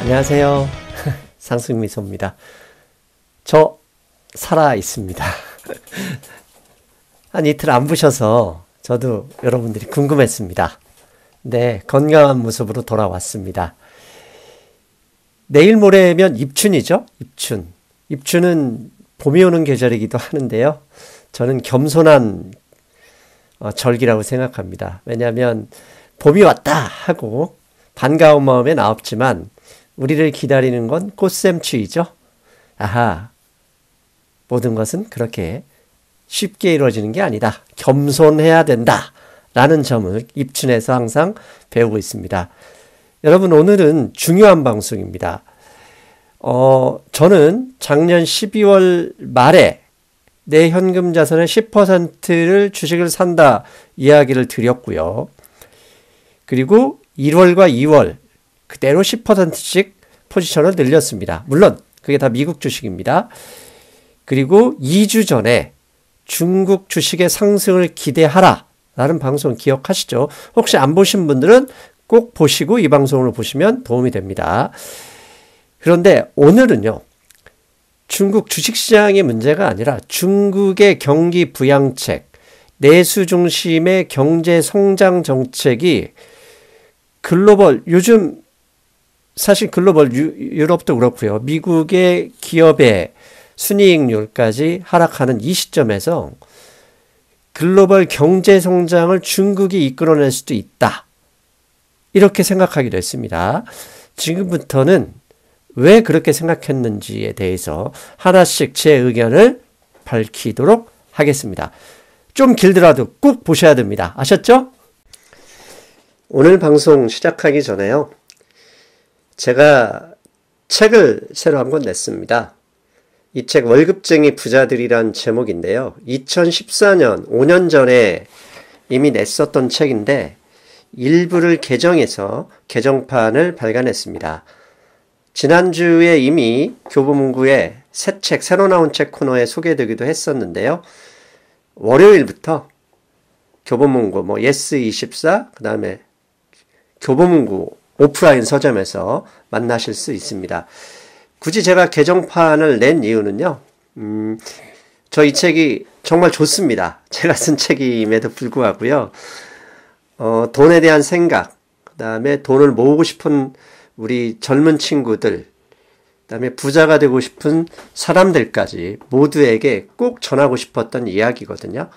안녕하세요. 상승미소입니다. 저 살아 있습니다. 한 이틀 안 보셔서 저도 여러분들이 궁금했습니다. 네, 건강한 모습으로 돌아왔습니다. 내일 모레면 입춘이죠? 입춘. 입춘은 봄이 오는 계절이기도 하는데요. 저는 겸손한 절기라고 생각합니다. 왜냐하면 봄이 왔다 하고 반가운 마음에 나왔지만 우리를 기다리는 건 꽃샘추위죠. 아하, 모든 것은 그렇게 쉽게 이루어지는 게 아니다. 겸손해야 된다. 라는 점을 입춘에서 항상 배우고 있습니다. 여러분, 오늘은 중요한 방송입니다. 저는 작년 12월 말에 내 현금 자산의 10%를 주식을 산다 이야기를 드렸고요. 그리고 1월과 2월 그대로 10%씩 포지션을 늘렸습니다. 물론 그게 다 미국 주식입니다. 그리고 2주 전에 중국 주식의 상승을 기대하라 라는 방송 기억하시죠? 혹시 안 보신 분들은 꼭 보시고 이 방송을 보시면 도움이 됩니다. 그런데 오늘은요, 중국 주식시장의 문제가 아니라 중국의 경기 부양책, 내수 중심의 경제 성장 정책이 글로벌, 요즘 사실 글로벌 유럽도 그렇고요. 미국의 기업의 순이익률까지 하락하는 이 시점에서 글로벌 경제 성장을 중국이 이끌어낼 수도 있다. 이렇게 생각하기도 했습니다. 지금부터는 왜 그렇게 생각했는지에 대해서 하나씩 제 의견을 밝히도록 하겠습니다. 좀 길더라도 꼭 보셔야 됩니다. 아셨죠? 오늘 방송 시작하기 전에요. 제가 책을 새로 한 권 냈습니다. 이 책 월급쟁이 부자들이란 제목인데요. 2014년, 5년 전에 이미 냈었던 책인데 일부를 개정해서 개정판을 발간했습니다. 지난주에 이미 교보문고의 새 책, 새로 나온 책 코너에 소개되기도 했었는데요. 월요일부터 교보문고, 예스24, 그 다음에 교보문고 오프라인 서점에서 만나실 수 있습니다. 굳이 제가 개정판을 낸 이유는요. 저 이 책이 정말 좋습니다. 제가 쓴 책임에도 불구하고요. 돈에 대한 생각, 그 다음에 돈을 모으고 싶은 우리 젊은 친구들, 그 다음에 부자가 되고 싶은 사람들까지 모두에게 꼭 전하고 싶었던 이야기거든요.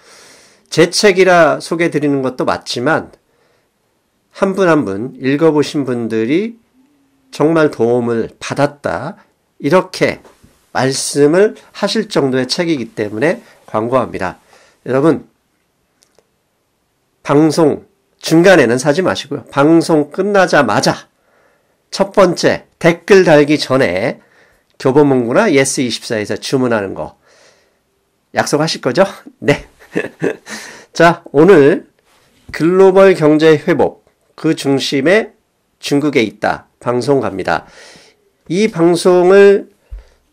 제 책이라 소개드리는 것도 맞지만 한 분 한 분 읽어보신 분들이 정말 도움을 받았다. 이렇게 말씀을 하실 정도의 책이기 때문에 광고합니다. 여러분, 방송 중간에는 사지 마시고요. 방송 끝나자마자 첫 번째 댓글 달기 전에 교보문고나 예스24에서 주문하는 거 약속하실 거죠? 네. 자, 오늘 글로벌 경제 회복, 그 중심에 중국에 있다. 방송 갑니다. 이 방송을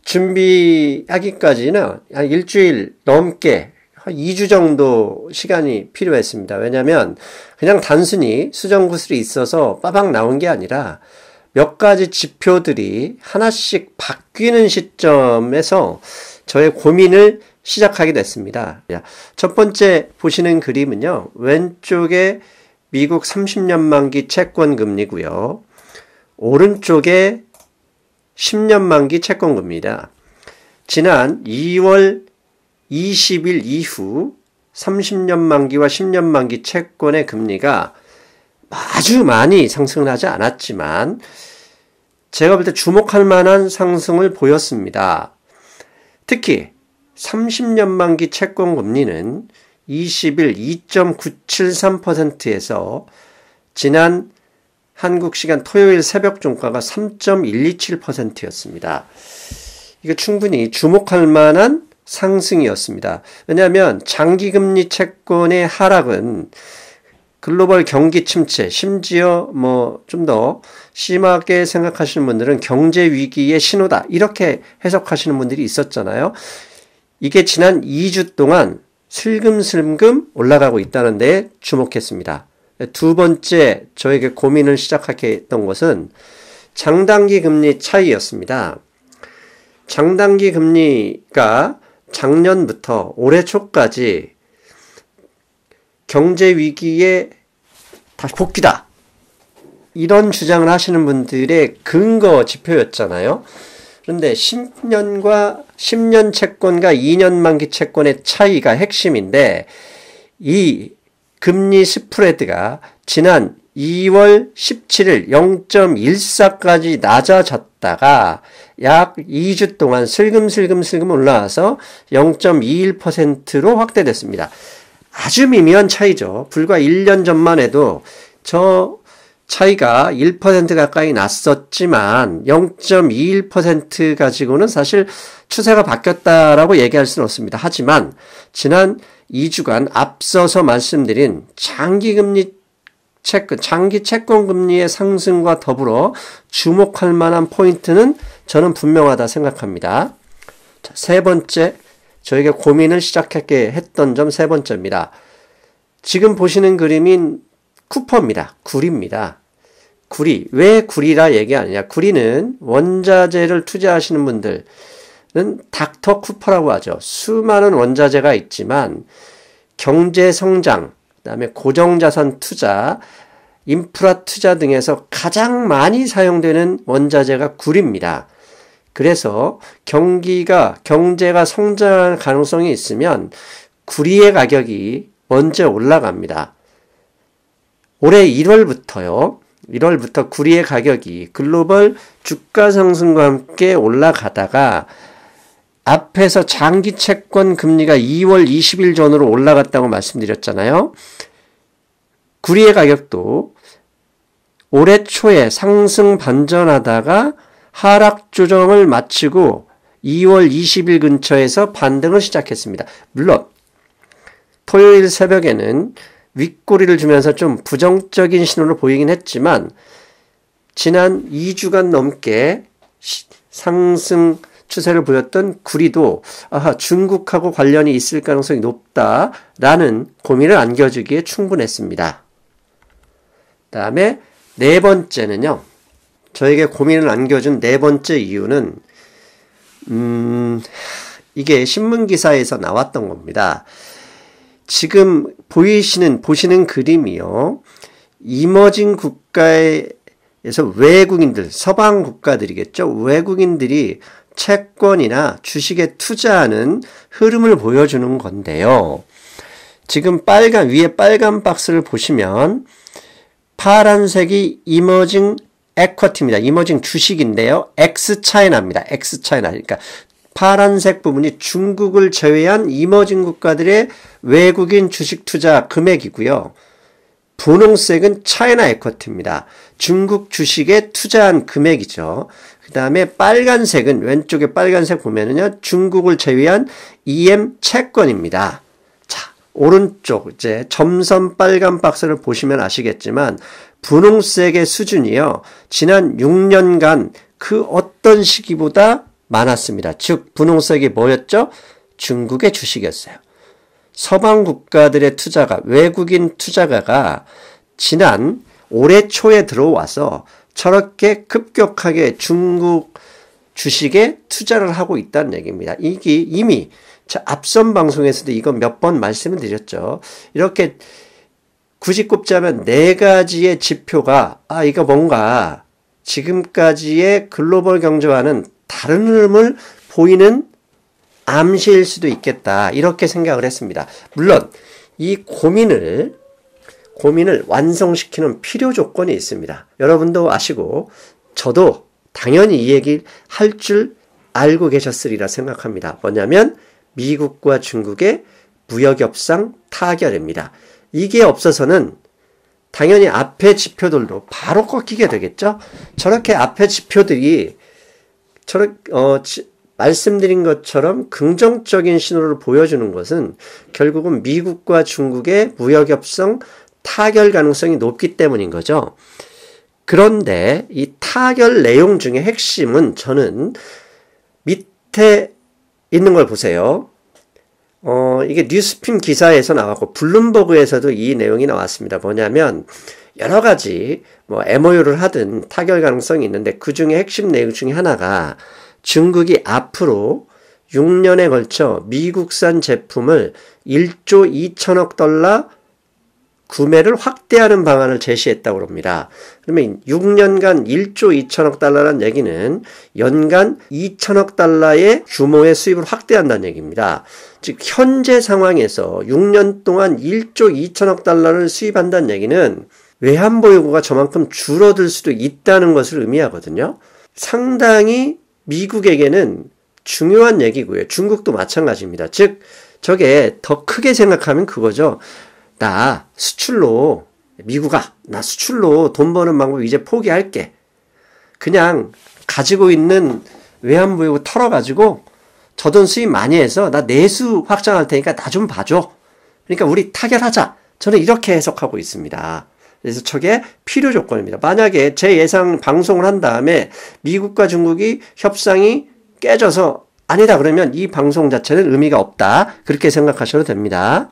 준비하기까지는 한 일주일 넘게, 한 2주 정도 시간이 필요했습니다. 왜냐하면 그냥 단순히 수정구슬이 있어서 빠박 나온 게 아니라 몇 가지 지표들이 하나씩 바뀌는 시점에서 저의 고민을 시작하게 됐습니다. 첫 번째 보시는 그림은요. 왼쪽에 미국 30년 만기 채권 금리고요. 오른쪽에 10년 만기 채권 금리입니다. 지난 2월 20일 이후 30년 만기와 10년 만기 채권의 금리가 아주 많이 상승을 하지 않았지만 제가 볼 때 주목할 만한 상승을 보였습니다. 특히 30년 만기 채권 금리는 20일 2.973%에서 지난 한국 시간 토요일 새벽 종가가 3.127%였습니다. 이거 충분히 주목할 만한 상승이었습니다. 왜냐하면 장기금리 채권의 하락은 글로벌 경기 침체, 심지어 좀 더 심하게 생각하시는 분들은 경제 위기의 신호다. 이렇게 해석하시는 분들이 있었잖아요. 이게 지난 2주 동안 슬금슬금 올라가고 있다는 데 주목했습니다. 두 번째 저에게 고민을 시작하게 했던 것은 장단기 금리 차이였습니다. 장단기 금리가 작년부터 올해 초까지 경제 위기에 다시 복귀다. 이런 주장을 하시는 분들의 근거 지표였잖아요. 그런데 10년 채권과 2년 만기 채권의 차이가 핵심인데 이 금리 스프레드가 지난 2월 17일 0.14까지 낮아졌다가 약 2주 동안 슬금슬금 올라와서 0.21%로 확대됐습니다. 아주 미미한 차이죠. 불과 1년 전만 해도 저 차이가 1% 가까이 났었지만 0.21% 가지고는 사실 추세가 바뀌었다라고 얘기할 수는 없습니다. 하지만 지난 2주간 앞서서 말씀드린 장기 채권 금리의 상승과 더불어 주목할 만한 포인트는 저는 분명하다 생각합니다. 자, 세 번째, 저에게 고민을 시작하게 했던 점 세 번째입니다. 지금 보시는 그림인 쿠퍼입니다. 구리입니다. 구리. 왜 구리라 얘기하느냐. 구리는 원자재를 투자하시는 분들은 닥터 쿠퍼라고 하죠. 수많은 원자재가 있지만 경제 성장, 그다음에 고정자산 투자, 인프라 투자 등에서 가장 많이 사용되는 원자재가 구리입니다. 그래서 경제가 성장할 가능성이 있으면 구리의 가격이 먼저 올라갑니다. 올해 1월부터 구리의 가격이 글로벌 주가 상승과 함께 올라가다가 앞에서 장기 채권 금리가 2월 20일 전으로 올라갔다고 말씀드렸잖아요. 구리의 가격도 올해 초에 상승 반전하다가 하락 조정을 마치고 2월 20일 근처에서 반등을 시작했습니다. 물론 토요일 새벽에는 윗꼬리를 주면서 좀 부정적인 신호를 보이긴 했지만 지난 2주간 넘게 상승 추세를 보였던 구리도 중국하고 관련이 있을 가능성이 높다라는 고민을 안겨주기에 충분했습니다. 다음에 네 번째는요. 저에게 고민을 안겨준 네 번째 이유는 이게 신문기사에서 나왔던 겁니다. 지금 보시는 그림이요. 이머징 국가에서 외국인들, 서방 국가들이겠죠. 외국인들이 채권이나 주식에 투자하는 흐름을 보여주는 건데요. 지금 위에 빨간 박스를 보시면 파란색이 이머징 에쿼티입니다. 이머징 주식인데요. 엑스차이나입니다. 엑스차이나. 그러니까 파란색 부분이 중국을 제외한 이머징 국가들의 외국인 주식 투자 금액이고요. 분홍색은 차이나 에쿼티입니다. 중국 주식에 투자한 금액이죠. 그 다음에 빨간색은 왼쪽에 빨간색 보면은요. 중국을 제외한 EM 채권입니다. 자, 오른쪽 이제 점선 빨간 박스를 보시면 아시겠지만 분홍색의 수준이요. 지난 6년간 그 어떤 시기보다 많았습니다. 즉 분홍색이 뭐였죠? 중국의 주식이었어요. 서방 국가들의 투자가 외국인 투자가가 지난 올해 초에 들어와서 저렇게 급격하게 중국 주식에 투자를 하고 있다는 얘기입니다. 이게 이미 앞선 방송에서도 이거 몇 번 말씀을 드렸죠. 이렇게 굳이 꼽자면 네 가지의 지표가 이거 뭔가 지금까지의 글로벌 경제와는 다른 흐름을 보이는 암시일 수도 있겠다. 이렇게 생각을 했습니다. 물론 이 고민을 완성시키는 필요 조건이 있습니다. 여러분도 아시고 저도 당연히 이 얘기를 할 줄 알고 계셨으리라 생각합니다. 뭐냐면 미국과 중국의 무역협상 타결입니다. 이게 없어서는 당연히 앞의 지표들도 바로 꺾이게 되겠죠. 저렇게 앞의 지표들이 말씀드린 것처럼 긍정적인 신호를 보여주는 것은 결국은 미국과 중국의 무역협상 타결 가능성이 높기 때문인 거죠. 그런데 이 타결 내용 중에 핵심은 저는 밑에 있는 걸 보세요. 이게 뉴스핀 기사에서 나왔고 블룸버그에서도 이 내용이 나왔습니다. 뭐냐면 여러 가지 MOU를 하든 타결 가능성이 있는데 그 중에 핵심 내용 중에 하나가 중국이 앞으로 6년에 걸쳐 미국산 제품을 1조 2천억 달러 구매를 확대하는 방안을 제시했다고 합니다. 그러면 6년간 1조 2천억 달러라는 얘기는 연간 2천억 달러의 규모의 수입을 확대한다는 얘기입니다. 즉 현재 상황에서 6년 동안 1조 2천억 달러를 수입한다는 얘기는 외환보유고가 저만큼 줄어들 수도 있다는 것을 의미하거든요. 상당히 미국에게는 중요한 얘기고요. 중국도 마찬가지입니다. 즉 저게 더 크게 생각하면 그거죠. 미국아, 나 수출로 돈 버는 방법 이제 포기할게. 그냥 가지고 있는 외환보유고 털어가지고 저 돈 수입 많이 해서 나 내수 확장할 테니까 나 좀 봐줘. 그러니까 우리 타결하자. 저는 이렇게 해석하고 있습니다. 그래서 저게 필요 조건입니다. 만약에 제 예상 방송을 한 다음에 미국과 중국이 협상이 깨져서 아니다 그러면 이 방송 자체는 의미가 없다. 그렇게 생각하셔도 됩니다.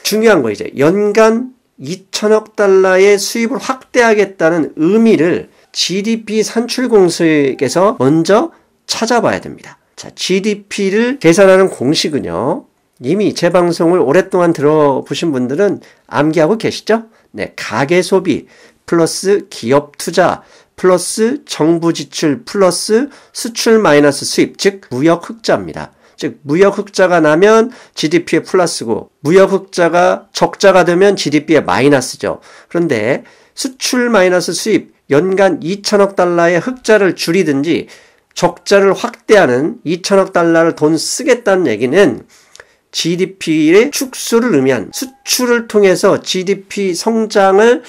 중요한 거 이제 연간 2천억 달러의 수입을 확대하겠다는 의미를 GDP 산출 공식에서 먼저 찾아봐야 됩니다. 자, GDP를 계산하는 공식은요. 이미 제 방송을 오랫동안 들어보신 분들은 암기하고 계시죠? 네, 가계 소비 플러스 기업 투자 플러스 정부 지출 플러스 수출 마이너스 수입, 즉 무역 흑자입니다. 즉 무역 흑자가 나면 GDP의 플러스고 무역 흑자가 적자가 되면 GDP의 마이너스죠. 그런데 수출 마이너스 수입 연간 2천억 달러의 흑자를 줄이든지 적자를 확대하는 2천억 달러를 돈 쓰겠다는 얘기는 GDP의 축소를 의미한 수출을 통해서 GDP 성장을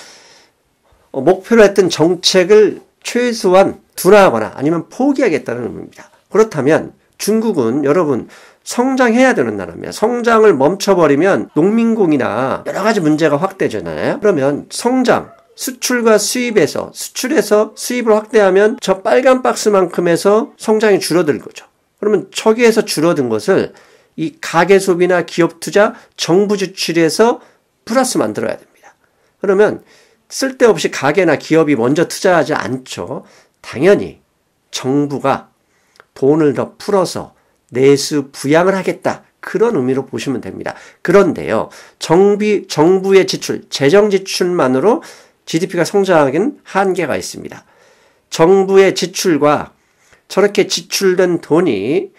목표로 했던 정책을 최소한 둔화하거나 아니면 포기하겠다는 의미입니다. 그렇다면 중국은 여러분 성장해야 되는 나라입니다. 성장을 멈춰버리면 농민공이나 여러 가지 문제가 확대되잖아요. 그러면 성장, 수출과 수입에서 수출에서 수입을 확대하면 저 빨간 박스만큼에서 성장이 줄어들 거죠. 그러면 저기에서 줄어든 것을 이 가계소비나 기업투자, 정부 지출에서 플러스 만들어야 됩니다. 그러면 쓸데없이 가계나 기업이 먼저 투자하지 않죠. 당연히 정부가 돈을 더 풀어서 내수 부양을 하겠다. 그런 의미로 보시면 됩니다. 그런데요. 정부의 지출, 재정 지출만으로 GDP가 성장하기는 한계가 있습니다. 정부의 지출과 저렇게 지출된 돈이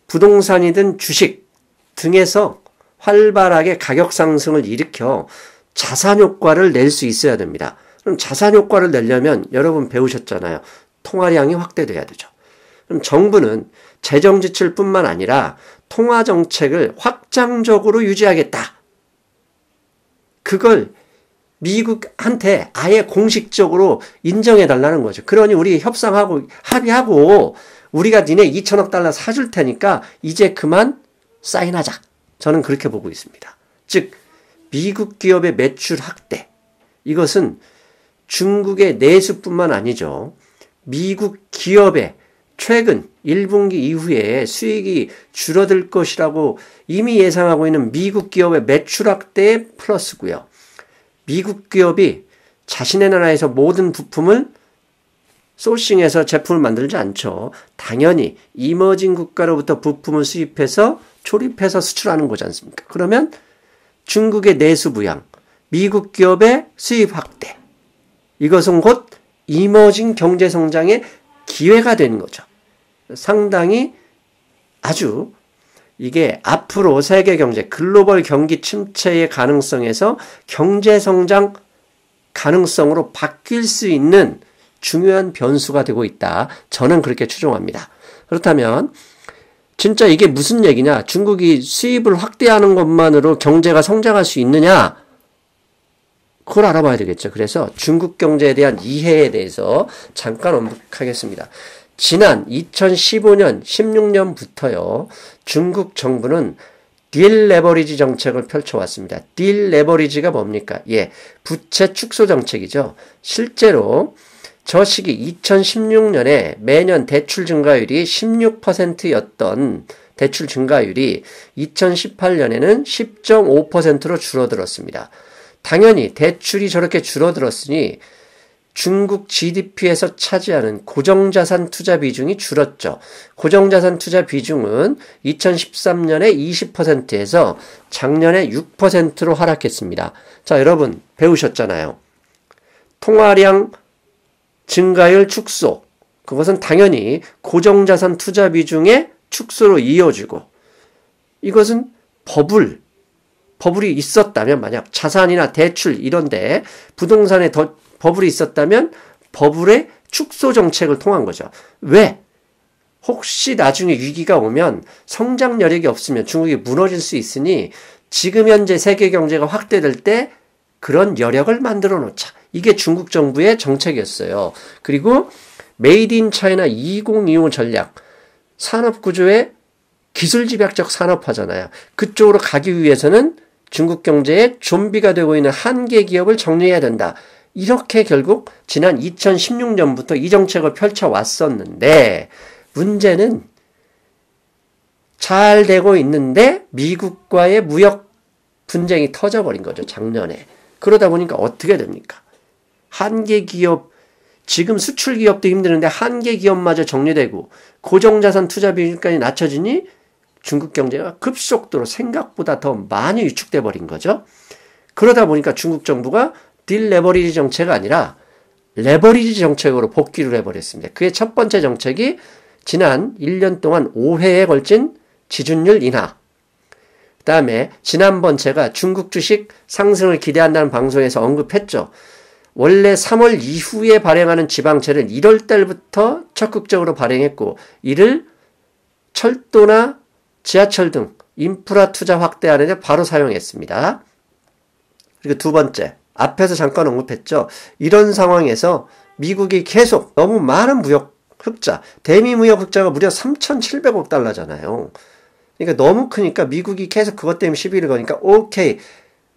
부동산이든 주식 등에서 활발하게 가격 상승을 일으켜 자산 효과를 낼 수 있어야 됩니다. 그럼 자산 효과를 내려면 여러분 배우셨잖아요. 통화량이 확대돼야 되죠. 그럼 정부는 재정 지출뿐만 아니라 통화 정책을 확장적으로 유지하겠다. 그걸 미국한테 아예 공식적으로 인정해 달라는 거죠. 그러니 우리 협상하고 합의하고 우리가 니네 2천억 달러 사줄 테니까 이제 그만 사인하자. 저는 그렇게 보고 있습니다. 즉 미국 기업의 매출 확대. 이것은 중국의 내수뿐만 아니죠. 미국 기업의 최근 1분기 이후에 수익이 줄어들 것이라고 이미 예상하고 있는 미국 기업의 매출 확대의 플러스고요. 미국 기업이 자신의 나라에서 모든 부품을 소싱해서 제품을 만들지 않죠. 당연히 이머징 국가로부터 부품을 수입해서 조립해서 수출하는 거지 않습니까? 그러면 중국의 내수 부양, 미국 기업의 수입 확대. 이것은 곧 이머징 경제 성장의 기회가 되는 거죠. 상당히 아주 이게 앞으로 세계 경제, 글로벌 경기 침체의 가능성에서 경제 성장 가능성으로 바뀔 수 있는 중요한 변수가 되고 있다. 저는 그렇게 추정합니다. 그렇다면 진짜 이게 무슨 얘기냐? 중국이 수입을 확대하는 것만으로 경제가 성장할 수 있느냐? 그걸 알아봐야 되겠죠. 그래서 중국 경제에 대한 이해에 대해서 잠깐 언급하겠습니다. 지난 2015년, 16년부터요, 중국 정부는 딜레버리지 정책을 펼쳐왔습니다. 딜레버리지가 뭡니까? 부채 축소 정책이죠. 실제로 저 시기 2016년에 매년 대출 증가율이 16%였던 대출 증가율이 2018년에는 10.5%로 줄어들었습니다. 당연히 대출이 저렇게 줄어들었으니 중국 GDP에서 차지하는 고정자산 투자 비중이 줄었죠. 고정자산 투자 비중은 2013년에 20%에서 작년에 6%로 하락했습니다. 자, 여러분 배우셨잖아요. 통화량 증가율 축소. 그것은 당연히 고정자산 투자 비중의 축소로 이어지고, 이것은 버블이 있었다면, 만약 자산이나 대출 이런데 부동산에 버블이 있었다면 버블의 축소 정책을 통한 거죠. 왜? 혹시 나중에 위기가 오면 성장 여력이 없으면 중국이 무너질 수 있으니 지금 현재 세계 경제가 확대될 때 그런 여력을 만들어 놓자. 이게 중국 정부의 정책이었어요. 그리고 메이드 인 차이나 2025 전략, 산업 구조의 기술 집약적 산업화잖아요. 그쪽으로 가기 위해서는 중국 경제의 좀비가 되고 있는 한계 기업을 정리해야 된다. 이렇게 결국 지난 2016년부터 이 정책을 펼쳐왔었는데, 문제는 잘 되고 있는데 미국과의 무역 분쟁이 터져버린 거죠, 작년에. 그러다 보니까 어떻게 됩니까? 한계 기업, 지금 수출 기업도 힘드는데 한계 기업마저 정리되고 고정자산 투자 비율까지 낮춰지니 중국 경제가 급속도로 생각보다 더 많이 위축돼 버린 거죠. 그러다 보니까 중국 정부가 딜레버리지 정책이 아니라 레버리지 정책으로 복귀를 해버렸습니다. 그의 첫 번째 정책이 지난 1년 동안 5회에 걸친 지준율 인하. 그 다음에 지난번 제가 중국 주식 상승을 기대한다는 방송에서 언급했죠. 원래 3월 이후에 발행하는 지방채를 1월 달부터 적극적으로 발행했고, 이를 철도나 지하철 등 인프라 투자 확대하는 데 바로 사용했습니다. 그리고 두 번째, 앞에서 잠깐 언급했죠. 이런 상황에서 미국이 계속 너무 많은 무역 흑자, 대미 무역 흑자가 무려 3,700억 달러잖아요. 그러니까 너무 크니까 미국이 계속 그것 때문에 시비를 거니까, 오케이,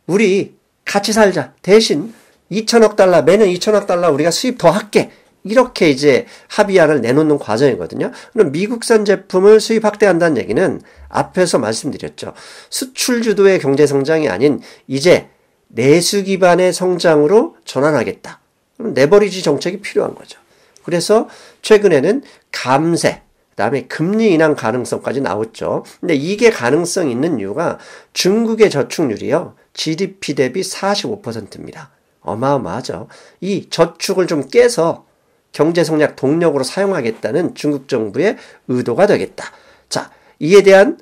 우리 같이 살자. 대신 2천억 달러, 매년 2천억 달러 우리가 수입 더 할게. 이렇게 이제 합의안을 내놓는 과정이거든요. 그럼 미국산 제품을 수입 확대한다는 얘기는 앞에서 말씀드렸죠. 수출 주도의 경제 성장이 아닌 이제 내수 기반의 성장으로 전환하겠다. 그럼 레버리지 정책이 필요한 거죠. 그래서 최근에는 감세, 그다음에 금리 인하 가능성까지 나왔죠. 근데 이게 가능성 있는 이유가 중국의 저축률이요, GDP 대비 45%입니다. 어마어마하죠. 이 저축을 좀 깨서 경제 성장 동력으로 사용하겠다는 중국 정부의 의도가 되겠다. 자, 이에 대한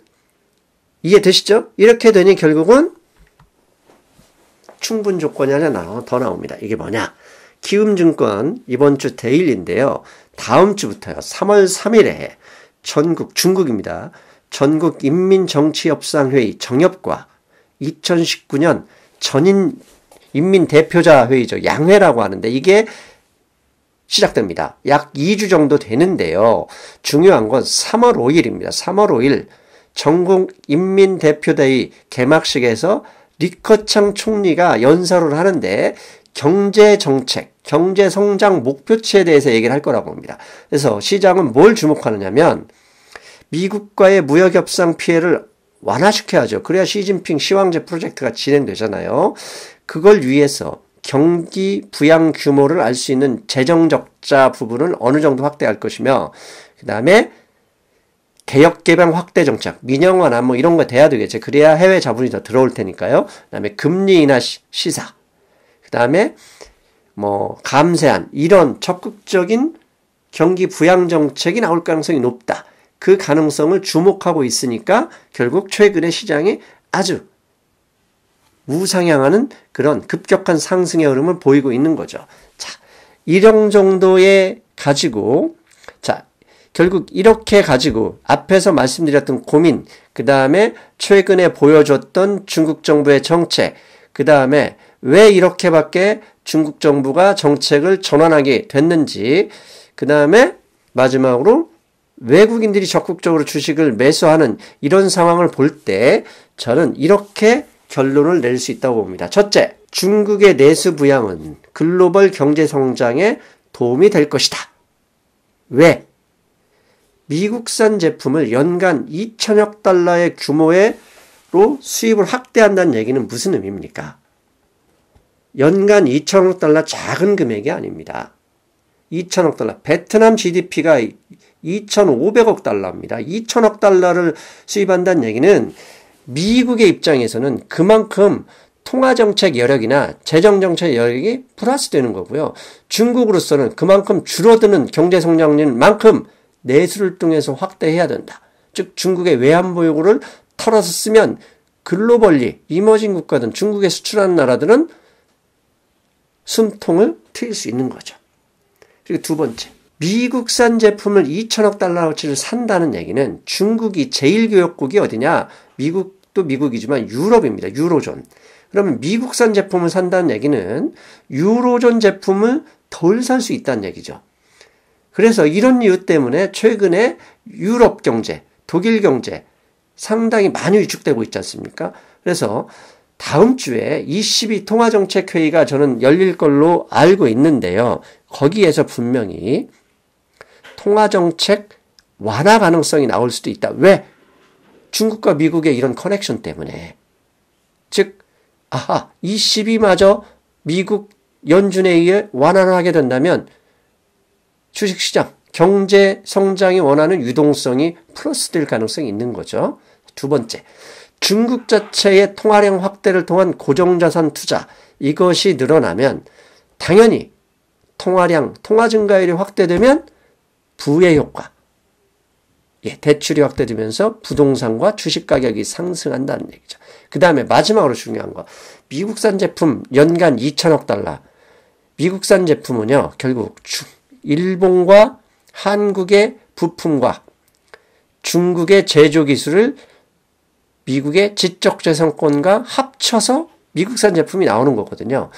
이해되시죠? 이렇게 되니 결국은 충분 조건이 하나 더 나옵니다. 이게 뭐냐? 키움증권 이번 주 데일리인데요. 다음 주부터요. 3월 3일에 중국입니다. 전국 인민정치협상회의 정협과 2019년 전인 인민대표자 회의죠. 양회라고 하는데 이게 시작됩니다. 약 2주 정도 되는데요. 중요한 건 3월 5일입니다. 3월 5일 전국 인민대표대회 개막식에서 리커창 총리가 연설을 하는데 경제정책, 경제성장 목표치에 대해서 얘기를 할 거라고 봅니다. 그래서 시장은 뭘 주목하느냐면 미국과의 무역협상 피해를 완화시켜야죠. 그래야 시진핑 시황제 프로젝트가 진행되잖아요. 그걸 위해서 경기 부양 규모를 알 수 있는 재정 적자 부분을 어느 정도 확대할 것이며, 그 다음에 개혁 개방 확대 정책, 민영화나 뭐 이런 거 돼야 되겠죠. 그래야 해외 자본이 더 들어올 테니까요. 그 다음에 금리 인하 시사, 그 다음에 뭐 감세안, 이런 적극적인 경기 부양 정책이 나올 가능성이 높다. 그 가능성을 주목하고 있으니까 결국 최근에 시장이 아주 우상향하는 그런 급격한 상승의 흐름을 보이고 있는 거죠. 자, 이런 정도에 가지고, 자, 결국 이렇게 가지고 앞에서 말씀드렸던 고민, 그 다음에 최근에 보여줬던 중국 정부의 정책, 그 다음에 왜 이렇게밖에 중국 정부가 정책을 전환하게 됐는지, 그 다음에 마지막으로 외국인들이 적극적으로 주식을 매수하는 이런 상황을 볼 때 저는 이렇게 결론을 낼 수 있다고 봅니다. 첫째, 중국의 내수 부양은 글로벌 경제 성장에 도움이 될 것이다. 왜? 미국산 제품을 연간 2천억 달러의 규모로 수입을 확대한다는 얘기는 무슨 의미입니까? 연간 2천억 달러 작은 금액이 아닙니다. 2천억 달러. 베트남 GDP가 2,500억 달러입니다. 2천억 달러를 수입한다는 얘기는 미국의 입장에서는 그만큼 통화정책 여력이나 재정정책 여력이 플러스되는 거고요. 중국으로서는 그만큼 줄어드는 경제성장률만큼 내수를 통해서 확대해야 된다. 즉 중국의 외환보 요구를 털어서 쓰면 글로벌리 이머징 국가든 중국에 수출하는 나라들은 숨통을 트일 수 있는 거죠. 그리고 두 번째, 미국산 제품을 2천억 달러어치를 산다는 얘기는 중국이 제1교역국이 어디냐? 미국도 미국이지만 유럽입니다. 유로존. 그러면 미국산 제품을 산다는 얘기는 유로존 제품을 덜 살 수 있다는 얘기죠. 그래서 이런 이유 때문에 최근에 유럽 경제, 독일 경제 상당히 많이 위축되고 있지 않습니까? 그래서 다음 주에 ECB 통화정책회의가 저는 열릴 걸로 알고 있는데요. 거기에서 분명히 통화정책 완화 가능성이 나올 수도 있다. 왜? 중국과 미국의 이런 커넥션 때문에. 즉, ECB마저 미국 연준에 의해 완화를 하게 된다면 주식시장, 경제 성장이 원하는 유동성이 플러스 될 가능성이 있는 거죠. 두 번째, 중국 자체의 통화량 확대를 통한 고정자산 투자, 이것이 늘어나면 당연히 통화량, 통화 증가율이 확대되면 부의 효과, 대출이 확대되면서 부동산과 주식 가격이 상승한다는 얘기죠. 그 다음에 마지막으로 중요한 거, 미국산 제품 연간 2천억 달러. 미국산 제품은요, 결국 일본과 한국의 부품과 중국의 제조 기술을 미국의 지적재산권과 합쳐서 미국산 제품이 나오는 거거든요.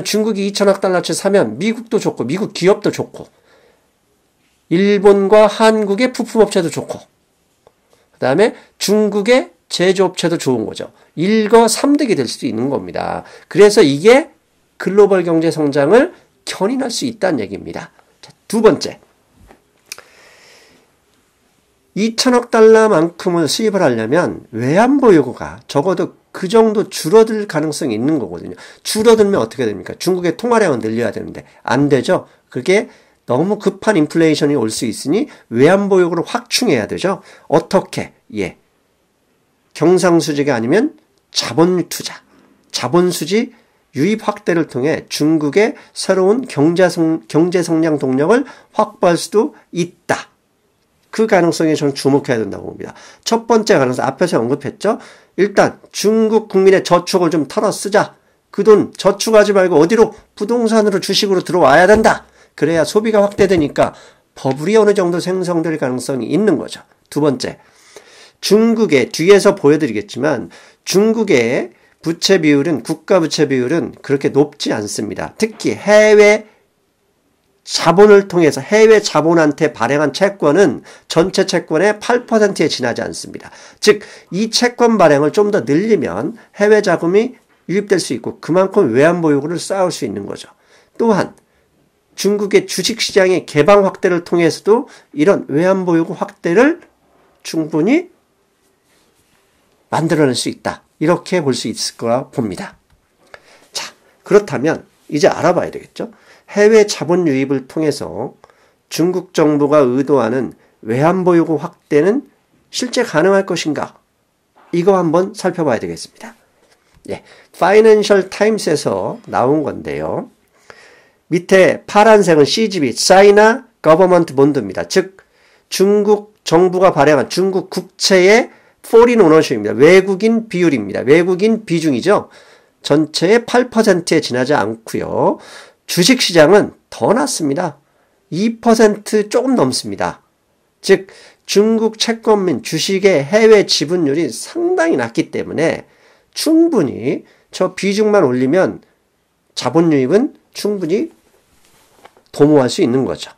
중국이 2천억 달러치 사면 미국도 좋고 미국 기업도 좋고 일본과 한국의 부품업체도 좋고 그 다음에 중국의 제조업체도 좋은 거죠. 일거삼득이 될 수도 있는 겁니다. 그래서 이게 글로벌 경제 성장을 견인할 수 있다는 얘기입니다. 자, 두 번째, 2천억 달러만큼을 수입을 하려면 외환보 요구가 적어도 그 정도 줄어들 가능성이 있는 거거든요. 줄어들면 어떻게 됩니까? 중국의 통화량은 늘려야 되는데 안 되죠. 그게 너무 급한 인플레이션이 올 수 있으니 외환보 요구를 확충해야 되죠. 어떻게? 경상수지가 아니면 자본 투자, 자본수지 유입 확대를 통해 중국의 새로운 경제 성장 동력을 확보할 수도 있다. 그 가능성에 저는 주목해야 된다고 봅니다. 첫 번째 가능성, 앞에서 언급했죠. 일단 중국 국민의 저축을 좀 털어 쓰자. 그 돈 저축하지 말고 어디로? 부동산으로, 주식으로 들어와야 된다. 그래야 소비가 확대되니까 버블이 어느 정도 생성될 가능성이 있는 거죠. 두 번째, 중국의, 뒤에서 보여드리겠지만 중국의 부채 비율은, 국가 부채 비율은 그렇게 높지 않습니다. 특히 해외 자본을 통해서 해외 자본한테 발행한 채권은 전체 채권의 8%에 지나지 않습니다. 즉, 이 채권 발행을 좀 더 늘리면 해외 자금이 유입될 수 있고 그만큼 외환보 요구를 쌓을 수 있는 거죠. 또한 중국의 주식시장의 개방 확대를 통해서도 이런 외환보 요구 확대를 충분히 만들어낼 수 있다. 이렇게 볼 수 있을 거라 봅니다. 자, 그렇다면 이제 알아봐야 되겠죠. 해외 자본 유입을 통해서 중국 정부가 의도하는 외환보 요구 확대는 실제 가능할 것인가? 이거 한번 살펴봐야 되겠습니다. 파이낸셜 타임스에서 나온 건데요. 밑에 파란색은 CGB, China Government Bond입니다. 즉 중국 정부가 발행한 중국 국채의 foreign ownership입니다. 외국인 비율입니다. 외국인 비중이죠. 전체의 8%에 지나지 않고요. 주식시장은 더 낮습니다. 2% 조금 넘습니다. 즉 중국 채권민 주식의 해외 지분율이 상당히 낮기 때문에 충분히 저 비중만 올리면 자본 유입은 충분히 도모할 수 있는 거죠.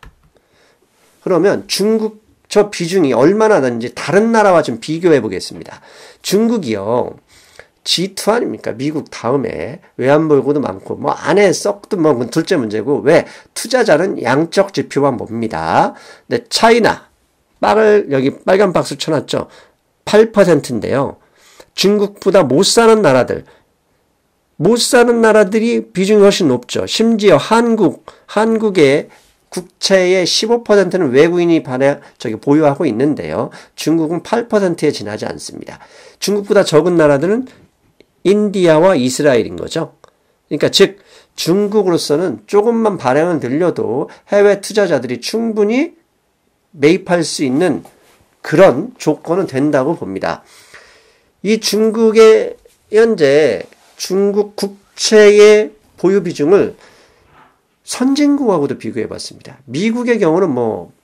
그러면 중국 저 비중이 얼마나 되는지 다른 나라와 좀 비교해 보겠습니다. 중국이요, G2 아닙니까? 미국 다음에 외환보 요구도 많고 뭐 안에 썩도 뭐 둘째 문제고, 왜? 투자자는 양적 지표만 봅니다. 근데 차이나 빵을 여기 빨간 박스 쳐놨죠. 8%인데요. 중국보다 못 사는 나라들, 못 사는 나라들이 비중이 훨씬 높죠. 심지어 한국의 국채의 15%는 외국인이 보유하고 있는데요. 중국은 8%에 지나지 않습니다. 중국보다 적은 나라들은 인디아와 이스라엘인 거죠. 그러니까 즉 중국으로서는 조금만 발행을 늘려도 해외 투자자들이 충분히 매입할 수 있는 그런 조건은 된다고 봅니다. 이 중국의 현재 중국 국채의 보유 비중을 선진국하고도 비교해 봤습니다. 미국의 경우는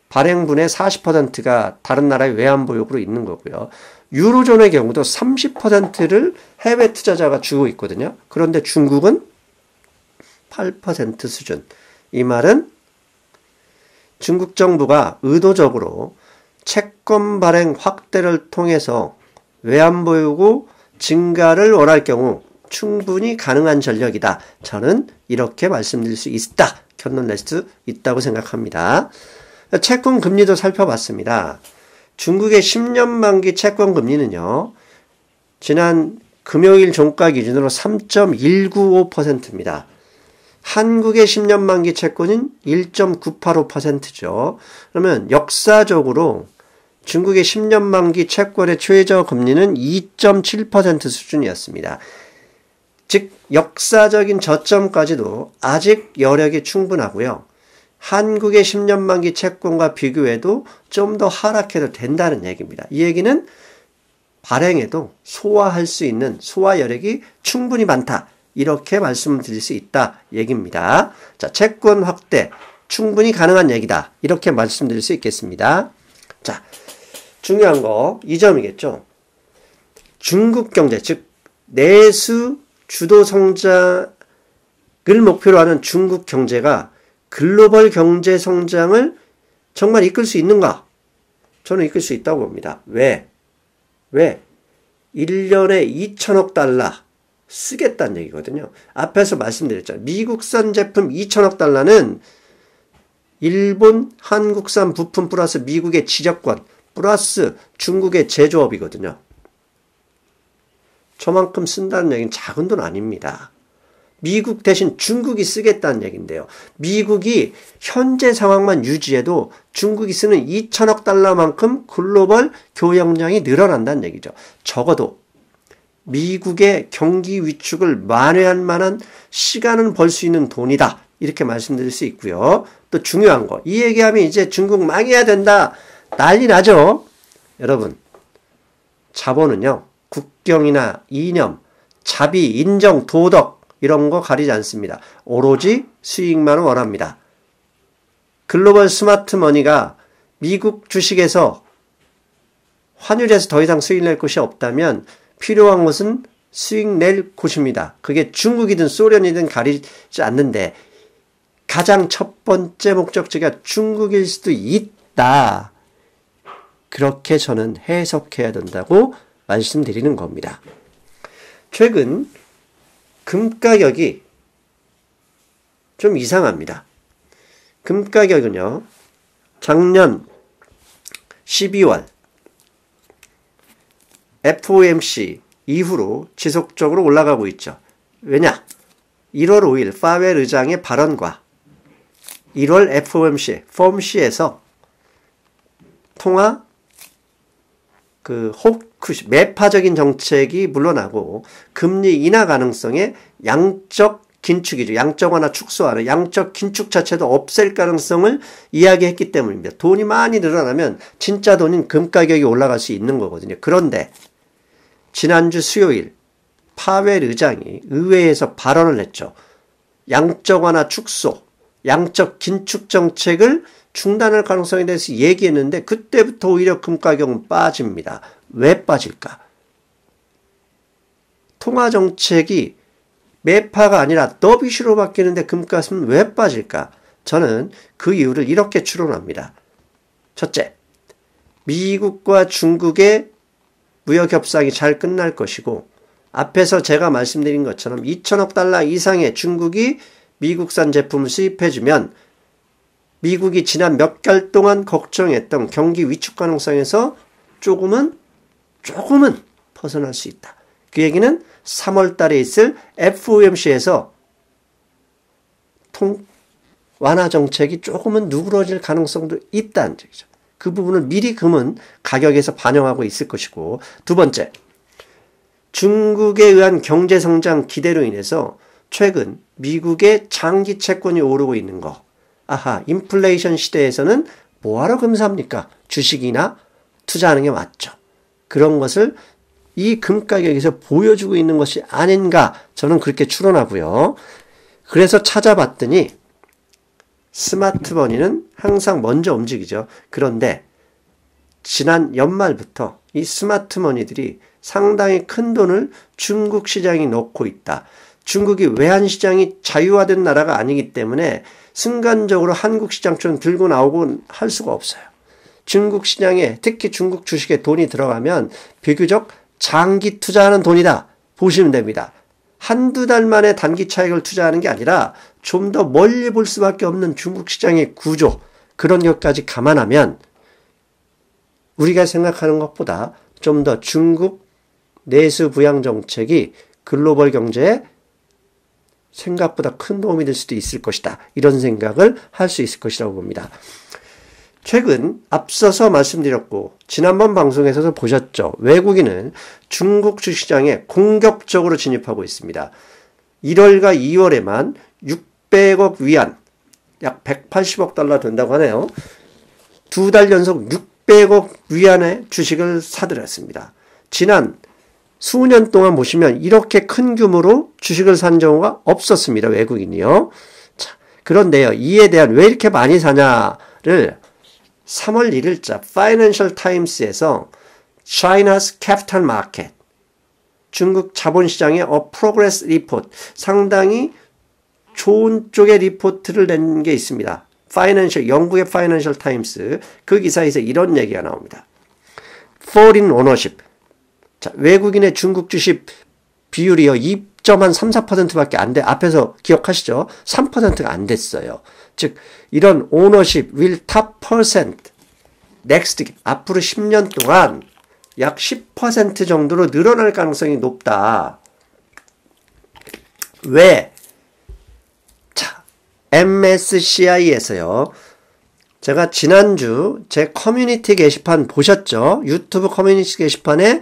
발행분의 40%가 다른 나라의 외환보유고로 있는 거고요. 유로존의 경우도 30%를 해외 투자자가 주고 있거든요. 그런데 중국은 8% 수준. 이 말은 중국 정부가 의도적으로 채권 발행 확대를 통해서 외환보유고 증가를 원할 경우 충분히 가능한 전략이다. 저는 이렇게 말씀드릴 수 있다. 결론 낼 수 있다고 생각합니다. 채권 금리도 살펴봤습니다. 중국의 10년 만기 채권 금리는요. 지난 금요일 종가 기준으로 3.195%입니다. 한국의 10년 만기 채권은 1.985%죠. 그러면 역사적으로 중국의 10년 만기 채권의 최저 금리는 2.7% 수준이었습니다. 즉 역사적인 저점까지도 아직 여력이 충분하고요. 한국의 10년 만기 채권과 비교해도 좀 더 하락해도 된다는 얘기입니다. 이 얘기는 발행에도 소화할 수 있는 소화 여력이 충분히 많다. 이렇게 말씀드릴 수 있다 얘기입니다. 자, 채권 확대 충분히 가능한 얘기다. 이렇게 말씀드릴 수 있겠습니다. 자, 중요한 거 이 점이겠죠. 중국 경제, 즉 내수 주도 성장을 목표로 하는 중국 경제가 글로벌 경제 성장을 정말 이끌 수 있는가? 저는 이끌 수 있다고 봅니다. 왜? 1년에 2천억 달러 쓰겠다는 얘기거든요. 앞에서 말씀드렸잖아요. 미국산 제품 2천억 달러는 일본, 한국산 부품 플러스 미국의 지적권 플러스 중국의 제조업이거든요. 저만큼 쓴다는 얘기는 작은 돈 아닙니다. 미국 대신 중국이 쓰겠다는 얘기인데요. 미국이 현재 상황만 유지해도 중국이 쓰는 2천억 달러만큼 글로벌 교역량이 늘어난다는 얘기죠. 적어도 미국의 경기 위축을 만회할 만한 시간은 벌 수 있는 돈이다. 이렇게 말씀드릴 수 있고요. 또 중요한 거. 이 얘기하면 이제 중국 망해야 된다. 난리 나죠? 여러분, 자본은요. 국경이나 이념, 자비, 인정, 도덕 이런 거 가리지 않습니다. 오로지 수익만을 원합니다. 글로벌 스마트 머니가 미국 주식에서 환율에서 더 이상 수익 낼 곳이 없다면 필요한 것은 수익 낼 곳입니다. 그게 중국이든 소련이든 가리지 않는데 가장 첫 번째 목적지가 중국일 수도 있다. 그렇게 저는 해석해야 된다고 말씀드리는 겁니다. 최근 금 가격이 좀 이상합니다. 금 가격은요. 작년 12월 FOMC 이후로 지속적으로 올라가고 있죠. 왜냐? 1월 5일 파웰 의장의 발언과 1월 FOMC에서 통화 매파적인 정책이 물러나고 금리 인하 가능성에 양적 긴축이죠. 양적 완화 축소하는 양적 긴축 자체도 없앨 가능성을 이야기했기 때문입니다. 돈이 많이 늘어나면 진짜 돈인 금 가격이 올라갈 수 있는 거거든요. 그런데 지난주 수요일 파웰 의장이 의회에서 발언을 했죠. 양적 완화 축소, 양적 긴축 정책을 중단할 가능성에 대해서 얘기했는데 그때부터 오히려 금 가격은 빠집니다. 왜 빠질까? 통화정책이 매파가 아니라 더비슈로 바뀌는데 금값은 왜 빠질까? 저는 그 이유를 이렇게 추론합니다. 첫째, 미국과 중국의 무역 협상이 잘 끝날 것이고 앞에서 제가 말씀드린 것처럼 2천억 달러 이상의 중국이 미국산 제품을 수입해주면 미국이 지난 몇 개월 동안 걱정했던 경기 위축 가능성에서 조금은 벗어날 수 있다. 그 얘기는 3월 달에 있을 FOMC에서 완화 정책이 조금은 누그러질 가능성도 있다는 얘기죠. 그 부분을 미리 금은 가격에서 반영하고 있을 것이고, 두 번째, 중국에 의한 경제 성장 기대로 인해서 최근 미국의 장기 채권이 오르고 있는 거. 아하, 인플레이션 시대에서는 뭐하러 금사합니까? 주식이나 투자하는 게 맞죠. 그런 것을 이 금 가격에서 보여주고 있는 것이 아닌가, 저는 그렇게 추론하고요. 그래서 찾아봤더니 스마트머니는 항상 먼저 움직이죠. 그런데 지난 연말부터 이 스마트머니들이 상당히 큰 돈을 중국 시장에 넣고 있다. 중국이 외환시장이 자유화된 나라가 아니기 때문에 순간적으로 한국 시장처럼 들고 나오곤 할 수가 없어요. 중국 시장에, 특히 중국 주식에 돈이 들어가면 비교적 장기 투자하는 돈이다 보시면 됩니다. 한두 달 만에 단기 차익을 투자하는 게 아니라 좀 더 멀리 볼 수밖에 없는 중국 시장의 구조, 그런 것까지 감안하면 우리가 생각하는 것보다 좀 더 중국 내수 부양 정책이 글로벌 경제에 생각보다 큰 도움이 될 수도 있을 것이다. 이런 생각을 할 수 있을 것이라고 봅니다. 최근 앞서서 말씀드렸고 지난번 방송에서도 보셨죠. 외국인은 중국 주시장에 공격적으로 진입하고 있습니다. 1월과 2월에만 600억 위안, 약 180억 달러 된다고 하네요. 2달 연속 600억 위안의 주식을 사들였습니다. 지난 수년 동안 보시면 이렇게 큰 규모로 주식을 산 경우가 없었습니다. 외국인이요. 자, 그런데요. 이에 대한 왜 이렇게 많이 사냐를 3월 1일자 Financial Times에서 China's Capital Market, 중국 자본시장의 Progress Report, 상당히 좋은 쪽의 리포트를 낸 게 있습니다. 영국의 Financial Times, 그 기사에서 이런 얘기가 나옵니다. Foreign Ownership, 자, 외국인의 중국 주식 비율이요 2.34%밖에 안 돼. 앞에서 기억하시죠? 3%가 안 됐어요. 즉 이런 ownership will top percent next, 앞으로 10년 동안 약 10% 정도로 늘어날 가능성이 높다. 왜? 자, MSCI에서요. 제가 지난주 제 커뮤니티 게시판 보셨죠? 유튜브 커뮤니티 게시판에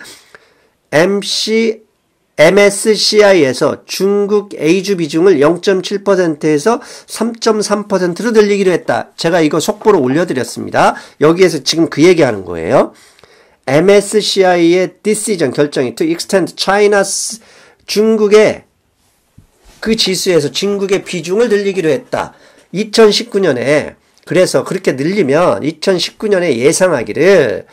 MSCI에서 중국 A주 비중을 0.7%에서 3.3%로 늘리기로 했다. 제가 이거 속보로 올려드렸습니다. 여기에서 지금 그 얘기하는 거예요. MSCI의 decision, 결정이 to extend China's, 중국의 그 지수에서 중국의 비중을 늘리기로 했다. 2019년에, 그래서 그렇게 늘리면 2019년에 예상하기를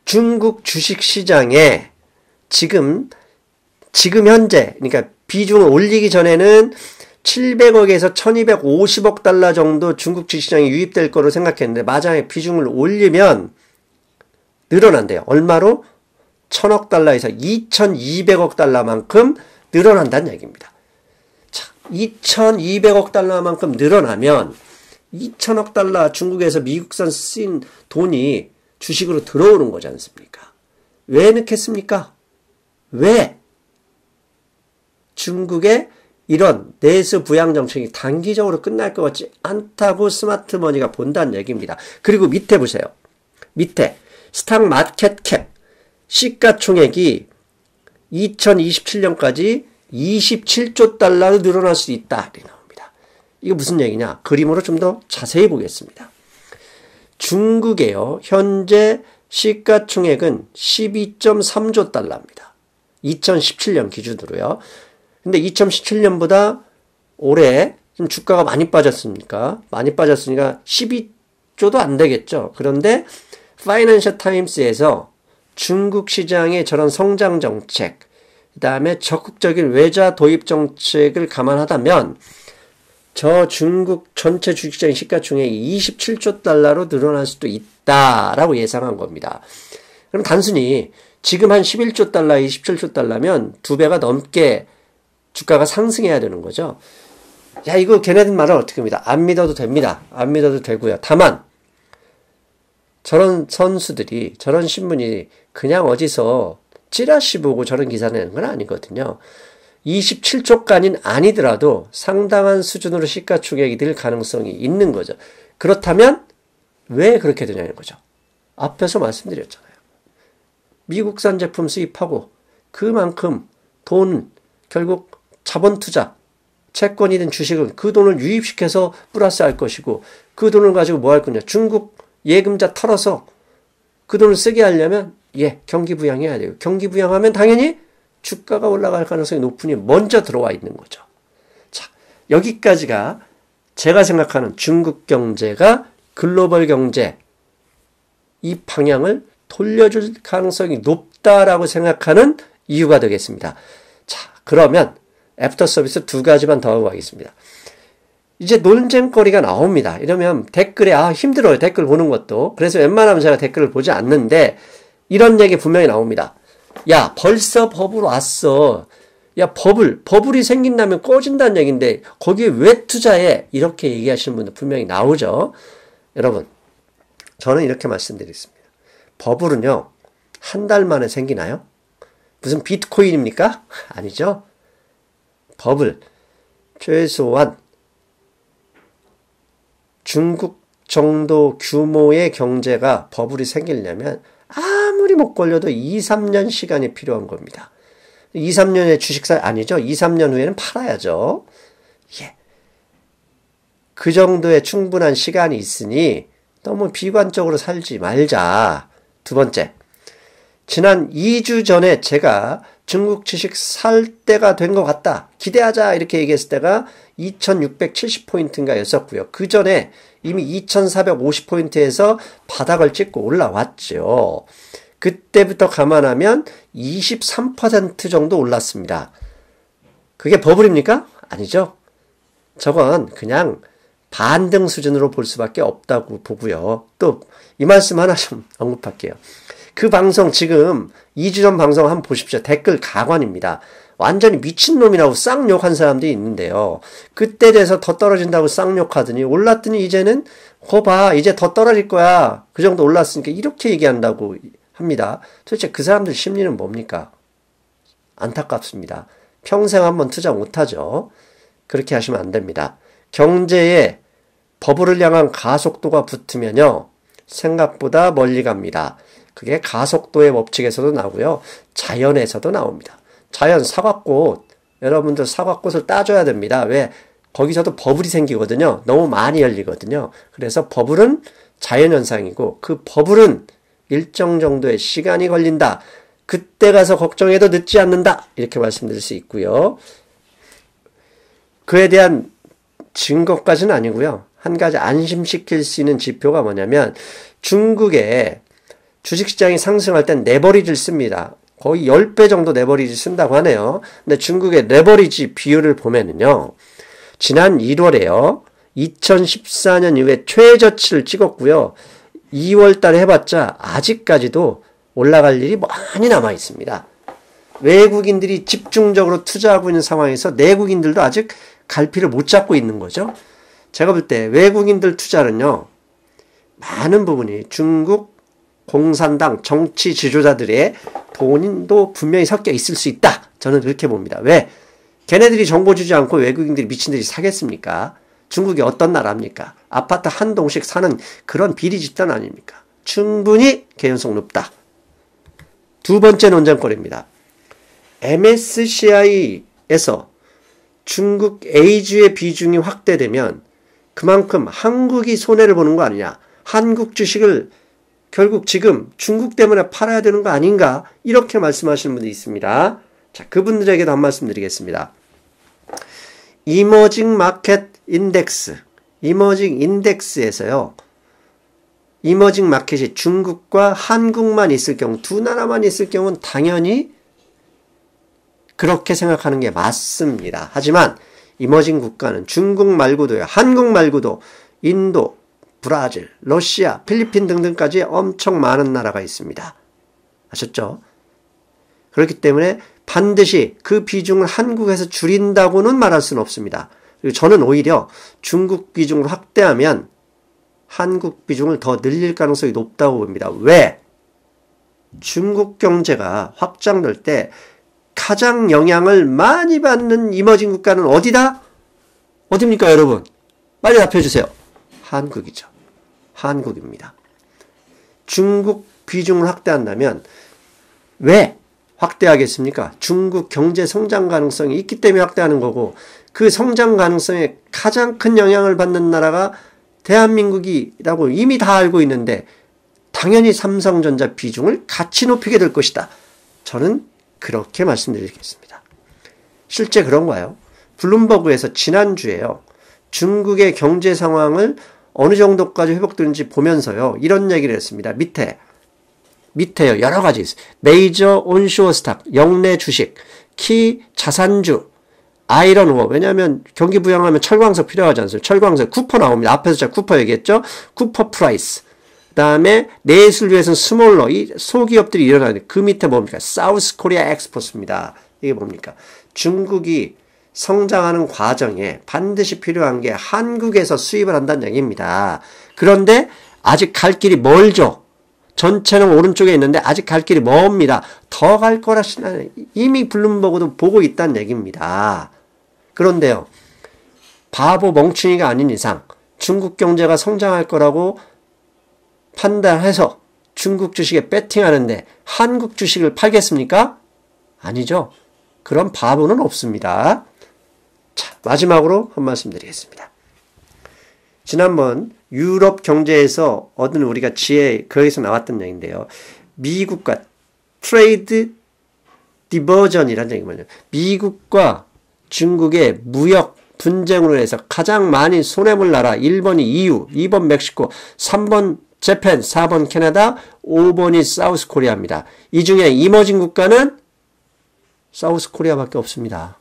중국 주식시장에 지금 현재, 그러니까 비중을 올리기 전에는 700억에서 1250억 달러 정도 중국 주식시장에 유입될 거로 생각했는데 마장에 비중을 올리면 늘어난대요. 얼마로? 1000억 달러에서 2200억 달러만큼 늘어난다는 얘기입니다. 자, 2200억 달러만큼 늘어나면 2000억 달러 중국에서 미국산 쓴 돈이 주식으로 들어오는 거지 않습니까? 왜 넣겠습니까? 왜? 중국의 이런 내수 부양 정책이 단기적으로 끝날 것 같지 않다고 스마트머니가 본다는 얘기입니다. 그리고 밑에 보세요. 밑에 스탁 마켓 캡 시가총액이 2027년까지 27조 달러로 늘어날 수 있다. 이렇게 나옵니다. 이거 무슨 얘기냐? 그림으로 좀 더 자세히 보겠습니다. 중국에요. 현재 시가총액은 12.3조 달러입니다. 2017년 기준으로요. 근데 2017년보다 올해 좀 주가가 많이 빠졌습니까? 많이 빠졌으니까 12조도 안 되겠죠. 그런데 파이낸셜 타임스에서 중국 시장의 저런 성장 정책, 그 다음에 적극적인 외자 도입 정책을 감안하다면 저 중국 전체 주식시장 시가총액이 27조 달러로 늘어날 수도 있다라고 예상한 겁니다. 그럼 단순히 지금 한 11조 달러, 27조 달러면 2배가 넘게 주가가 상승해야 되는 거죠. 야, 이거 걔네들 말은 어떻게 합니다. 안 믿어도 됩니다. 안 믿어도 되고요. 다만 저런 선수들이, 저런 신문이 그냥 어디서 찌라시 보고 저런 기사 내는 건 아니거든요. 27조까지는 아니더라도 상당한 수준으로 시가총액이 될 가능성이 있는 거죠. 그렇다면 왜 그렇게 되냐는 거죠. 앞에서 말씀드렸잖아요. 미국산 제품 수입하고 그만큼 돈, 결국 자본 투자, 채권이든 주식은 그 돈을 유입시켜서 플러스할 것이고 그 돈을 가지고 뭐 할 거냐. 중국 예금자 털어서 그 돈을 쓰게 하려면 경기 부양해야 돼요. 경기 부양하면 당연히 주가가 올라갈 가능성이 높으니 먼저 들어와 있는 거죠. 자, 여기까지가 제가 생각하는 중국 경제가 글로벌 경제 이 방향을 돌려줄 가능성이 높다라고 생각하는 이유가 되겠습니다. 자, 그러면 애프터 서비스 2가지만 더 하고 가겠습니다. 이제 논쟁거리가 나옵니다. 이러면 댓글에 힘들어요. 댓글 보는 것도. 그래서 웬만하면 제가 댓글을 보지 않는데 이런 얘기 분명히 나옵니다. 야, 벌써 버블 왔어. 야, 버블이 생긴다면 꺼진다는 얘기인데 거기에 왜 투자해? 이렇게 얘기하시는 분들 분명히 나오죠. 여러분, 저는 이렇게 말씀드리겠습니다. 버블은요, 한 달 만에 생기나요? 무슨 비트코인입니까? 아니죠. 버블, 최소한 중국 정도 규모의 경제가 버블이 생기려면 아무리 못 걸려도 2, 3년 시간이 필요한 겁니다. 2, 3년의 주식사 아니죠. 2, 3년 후에는 팔아야죠. 그 정도의 충분한 시간이 있으니 너무 비관적으로 살지 말자. 두 번째, 지난 2주 전에 제가 중국 주식 살 때가 된 것 같다. 기대하자 이렇게 얘기했을 때가 2670포인트인가 였었고요. 그 전에 이미 2450포인트에서 바닥을 찍고 올라왔죠. 그때부터 감안하면 23% 정도 올랐습니다. 그게 버블입니까? 아니죠. 저건 그냥 반등 수준으로 볼 수밖에 없다고 보고요. 또 이 말씀 하나 좀 언급할게요. 그 방송 지금 2주 전 방송 한번 보십시오. 댓글 가관입니다. 완전히 미친놈이라고 쌍욕한 사람들이 있는데요. 그때 돼서 더 떨어진다고 쌍욕하더니 올랐더니 이제는 봐 이제 더 떨어질 거야. 그 정도 올랐으니까 이렇게 얘기한다고 합니다. 도대체 그 사람들 심리는 뭡니까? 안타깝습니다. 평생 한번 투자 못하죠. 그렇게 하시면 안 됩니다. 경제에 버블을 향한 가속도가 붙으면요. 생각보다 멀리 갑니다. 그게 가속도의 법칙에서도 나오고요. 자연에서도 나옵니다. 자연 사과꽃, 여러분들 사과꽃을 따줘야 됩니다. 왜? 거기서도 버블이 생기거든요. 너무 많이 열리거든요. 그래서 버블은 자연현상이고 그 버블은 일정 정도의 시간이 걸린다. 그때 가서 걱정해도 늦지 않는다. 이렇게 말씀드릴 수 있고요. 그에 대한 증거까지는 아니고요. 한 가지 안심시킬 수 있는 지표가 뭐냐면 중국의 주식시장이 상승할 땐 레버리지를 씁니다. 거의 10배 정도 레버리지 쓴다고 하네요. 근데 중국의 레버리지 비율을 보면은요. 지난 1월에요. 2014년 이후에 최저치를 찍었고요. 2월 달에 해봤자 아직까지도 올라갈 일이 많이 남아 있습니다. 외국인들이 집중적으로 투자하고 있는 상황에서 내국인들도 아직 갈피를 못 잡고 있는 거죠. 제가 볼 때 외국인들 투자는요. 많은 부분이 중국 공산당 정치 지도자들의 돈도 분명히 섞여 있을 수 있다. 저는 그렇게 봅니다. 왜? 걔네들이 정보 주지 않고 외국인들이 미친듯이 사겠습니까? 중국이 어떤 나라입니까? 아파트 한 동씩 사는 그런 비리 집단 아닙니까? 충분히 개연성 높다. 두 번째 논쟁거리입니다. MSCI에서 중국 A주의 비중이 확대되면 그만큼 한국이 손해를 보는 거 아니냐. 한국 주식을 결국 지금 중국 때문에 팔아야 되는 거 아닌가. 이렇게 말씀하시는 분들이 있습니다. 자, 그분들에게도 한 말씀 드리겠습니다. 이머징 마켓 인덱스, 이머징 인덱스에서요. 이머징 마켓이 중국과 한국만 있을 경우, 두 나라만 있을 경우는 당연히 그렇게 생각하는 게 맞습니다. 하지만 이머징 국가는 중국 말고도요. 한국 말고도 인도, 브라질, 러시아, 필리핀 등등까지 엄청 많은 나라가 있습니다. 아셨죠? 그렇기 때문에 반드시 그 비중을 한국에서 줄인다고는 말할 수는 없습니다. 그리고 저는 오히려 중국 비중을 확대하면 한국 비중을 더 늘릴 가능성이 높다고 봅니다. 왜? 중국 경제가 확장될 때 가장 영향을 많이 받는 이머징 국가는 어디다? 어디입니까, 여러분? 빨리 답해 주세요. 한국이죠. 한국입니다. 중국 비중을 확대한다면 왜 확대하겠습니까? 중국 경제 성장 가능성이 있기 때문에 확대하는 거고, 그 성장 가능성에 가장 큰 영향을 받는 나라가 대한민국이라고 이미 다 알고 있는데 당연히 삼성전자 비중을 같이 높이게 될 것이다. 저는 그렇게 말씀드리겠습니다. 실제 그런가요? 블룸버그에서 지난주에요. 중국의 경제 상황을 어느 정도까지 회복되는지 보면서요. 이런 얘기를 했습니다. 밑에요. 여러 가지 있어요. 메이저 온쇼어 스탁, 영내 주식, 키 자산주, 아이런 오어. 왜냐하면 경기 부양하면 철광석 필요하지 않습니까? 철광석, 쿠퍼 나옵니다. 앞에서 제가 쿠퍼 얘기했죠. 쿠퍼 프라이스. 그 다음에 내수류에서는 스몰러, 이 소기업들이 일어나는 그 밑에 뭡니까? 사우스 코리아 엑스포스입니다. 이게 뭡니까? 중국이 성장하는 과정에 반드시 필요한 게 한국에서 수입을 한다는 얘기입니다. 그런데 아직 갈 길이 멀죠. 전체는 오른쪽에 있는데 아직 갈 길이 멉니다. 더 갈 거라 이미 블룸버그도 보고 있다는 얘기입니다. 그런데요, 바보 멍충이가 아닌 이상 중국 경제가 성장할 거라고 판단해서 중국 주식에 배팅하는데 한국 주식을 팔겠습니까? 아니죠. 그런 바보는 없습니다. 자, 마지막으로 한 말씀 드리겠습니다. 지난번 유럽 경제에서 얻은 우리가 지혜, 거기서 나왔던 얘기인데요. 미국과 트레이드 디버전이라는 얘기 뭐냐면 미국과 중국의 무역 분쟁으로 해서 가장 많이 손해볼 나라 1번이 EU, 2번 멕시코, 3번 재팬, 4번 캐나다, 5번이 사우스 코리아입니다. 이 중에 이머징 국가는 사우스 코리아밖에 없습니다.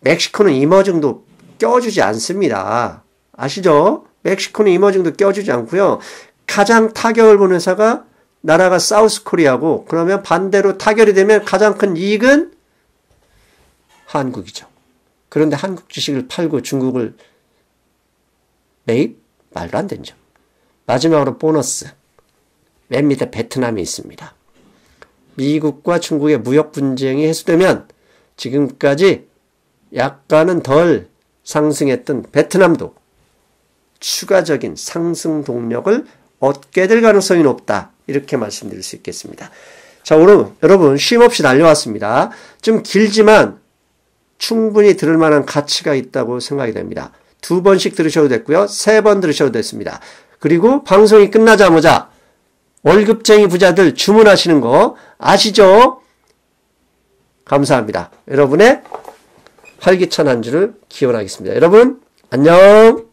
멕시코는 이머징도 껴주지 않습니다. 아시죠? 멕시코는 이머징도 껴주지 않고요. 가장 타격을 본 회사가 나라가 사우스 코리아고, 그러면 반대로 타결이 되면 가장 큰 이익은 한국이죠. 그런데 한국 주식을 팔고 중국을 매입? 말도 안 되죠. 마지막으로 보너스. 맨 밑에 베트남이 있습니다. 미국과 중국의 무역 분쟁이 해소되면 지금까지 약간은 덜 상승했던 베트남도 추가적인 상승 동력을 얻게 될 가능성이 높다. 이렇게 말씀드릴 수 있겠습니다. 자, 오늘 여러분 쉼없이 달려왔습니다. 좀 길지만 충분히 들을 만한 가치가 있다고 생각이 됩니다. 2번씩 들으셔도 됐고요. 3번 들으셔도 됐습니다. 그리고 방송이 끝나자마자 월급쟁이 부자들 주문하시는 거 아시죠? 감사합니다. 여러분의 활기찬 한 주를 기원하겠습니다. 여러분 안녕.